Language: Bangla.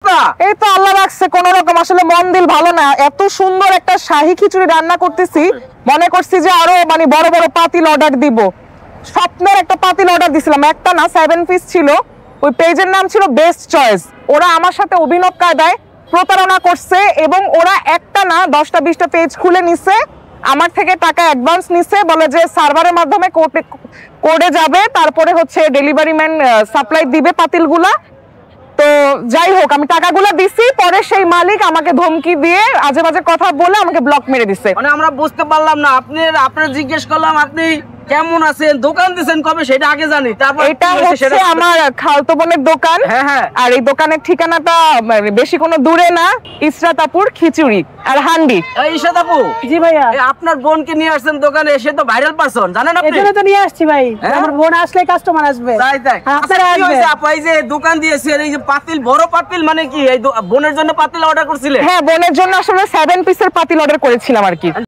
এই তো আল্লাহ রাখছে কোন রকম, আসলে মন দিল ভালো না। এত সুন্দর একটা শাহী খিচুড়ি রান্না করতেছি, মনে করছি যে আরো মানে বড় বড় পাতিল অর্ডার দিব। স্বপ্নের একটা পাতিল অর্ডার দিছিলাম, একটা না 7 পিস ছিল। ওই পেজের নাম ছিল বেস্ট চয়েস। ওরা আমার সাথে অভিনব কায়দায় প্রতারণা করছে এবং ওরা একটা না 10টা 20টা পেজ খুলে নিছে, আমার থেকে টাকা অ্যাডভান্স নিছে, বলে যে সার্ভারের মাধ্যমে কোডে যাবে, তারপরে হচ্ছে ডেলিভারি ম্যান সাপ্লাই দিবে পাতিলগুলা। তো যাই হোক, আমি টাকাগুলো দিছি, পরে সেই মালিক আমাকে ধমকি দিয়ে আজে বাজে কথা বলে আমাকে ব্লক মেরে দিছে। মানে আমরা বুঝতে পারলাম না, আপনার জিজ্ঞেস করলাম আপনি কেমন আছেন, দোকান দিয়েছেন কবে সেটা আগে জানি, তারপর এটা হচ্ছে আমার খালতো বোনের দোকান। হ্যাঁ। আর এই দোকানের ঠিকানাটা বেশি কোনো দূরে না, ইসরাতাপুর খিচুড়ি আর হান্ডি। ঈশাদ আপু, জি ভাইয়া, আপনার বোনকে নিয়ে আসছেন দোকানে, এসে তো ভাইরাল পারসন জানেন আপনি? এজন্য তো নিয়ে আসছি ভাই, হ্যাঁ? আমার বোন আসলে কাস্টমার আসবে। তাই আপনারা আচ্ছা, কি হয়েছে আসবেন। আপু, এই যে দোকান দিয়েছেন, এই যে পাতিল, বড় পাতিল মানে কি এই বোনের জন্য পাতিল অর্ডার করছিলেন? হ্যাঁ, বোনের জন্য আসলে 7 পিসের পাতিল অর্ডার করেছিলাম আর কি।